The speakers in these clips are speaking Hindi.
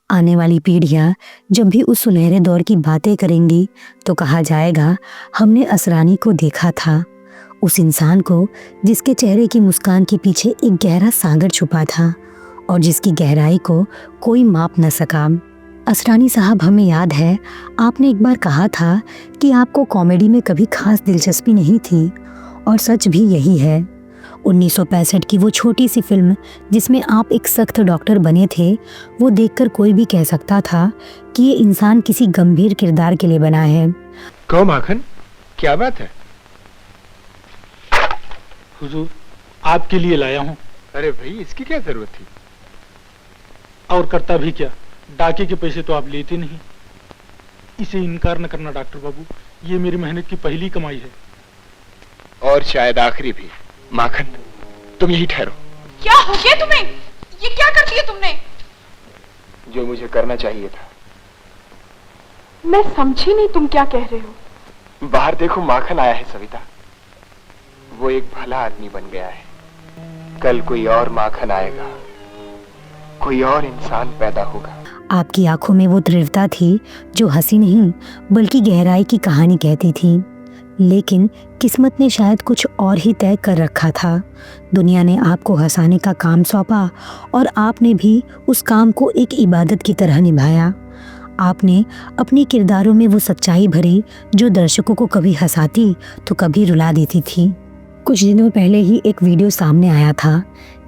आने वाली पीढ़ियां जब भी उस सुनहरे दौर की बातें करेंगी तो कहा जाएगा, हमने असरानी को देखा था, उस इंसान को जिसके चेहरे की मुस्कान के पीछे एक गहरा सागर छुपा था और जिसकी गहराई को कोई माप न सका। असरानी साहब, हमें याद है आपने एक बार कहा था कि आपको कॉमेडी में कभी खास दिलचस्पी नहीं थी, और सच भी यही है। 1965 की वो छोटी सी फिल्म जिसमें आप एक सख्त डॉक्टर बने थे, वो देखकर कोई भी कह सकता था कि ये इंसान किसी गंभीर किरदार के लिए बना है। कहो माखन, क्या बात है? हुजूर, आपके लिए लाया हूँ। अरे भाई, इसकी क्या जरूरत थी? और करता भी क्या, डाके के पैसे तो आप लेते नहीं। इसे इनकार न करना डॉक्टर बाबू, ये मेरी मेहनत की पहली कमाई है। और शायद आखिरी भी। माखन, तुम यही ठहरो। क्या हो गया तुम्हें? ये क्या कर दिया तुमने? जो मुझे करना चाहिए था। मैं समझी नहीं, तुम क्या कह रहे हो? बाहर देखो, माखन आया है सविता। वो एक भला आदमी बन गया है। कल कोई और माखन आएगा, कोई और इंसान पैदा होगा। आपकी आंखों में वो तीव्रता थी जो हंसी नहीं बल्कि गहराई की कहानी कहती थी। लेकिन किस्मत ने शायद कुछ और ही तय कर रखा था। दुनिया ने आपको हंसाने का काम सौंपा और आपने भी उस काम को एक इबादत की तरह निभाया। आपने अपने किरदारों में वो सच्चाई भरी जो दर्शकों को कभी हंसाती तो कभी रुला देती थी। कुछ दिनों पहले ही एक वीडियो सामने आया था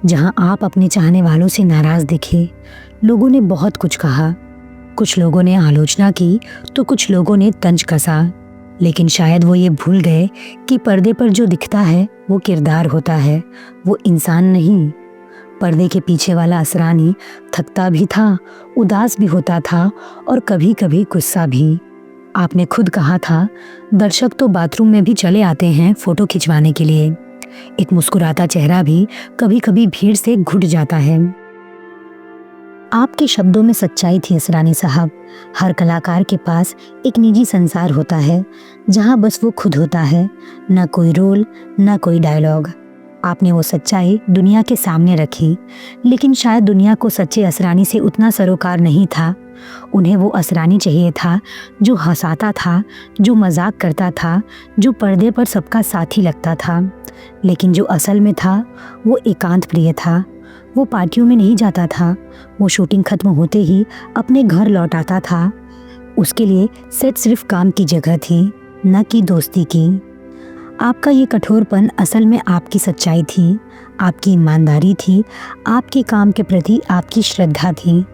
जहां आप अपने चाहने वालों से नाराज दिखे। लोगों ने बहुत कुछ कहा, कुछ लोगों ने आलोचना की तो कुछ लोगों ने तंज कसा, लेकिन शायद वो ये भूल गए कि पर्दे पर जो दिखता है वो किरदार होता है, वो इंसान नहीं। पर्दे के पीछे वाला असरानी थकता भी था, उदास भी होता था और कभी कभी गुस्सा भी। आपने खुद कहा था, दर्शक तो बाथरूम में भी चले आते हैं फोटो खिंचवाने के लिए। एक मुस्कुराता चेहरा भी कभी कभी भीड़ से घुट जाता है। आपके शब्दों में सच्चाई थी असरानी साहब। हर कलाकार के पास एक निजी संसार होता है जहां बस वो खुद होता है, न कोई रोल न कोई डायलॉग। आपने वो सच्चाई दुनिया के सामने रखी, लेकिन शायद दुनिया को सच्चे असरानी से उतना सरोकार नहीं था। उन्हें वो असरानी चाहिए था जो हंसाता था, जो मजाक करता था, जो पर्दे पर सबका साथी लगता था। लेकिन जो असल में था वो एकांत प्रिय था। वो पार्टियों में नहीं जाता था, वो शूटिंग खत्म होते ही अपने घर लौट आता था। उसके लिए सेट सिर्फ काम की जगह थी, न कि दोस्ती की। आपका ये कठोरपन असल में आपकी सच्चाई थी, आपकी ईमानदारी थी, आपके काम के प्रति आपकी श्रद्धा थी।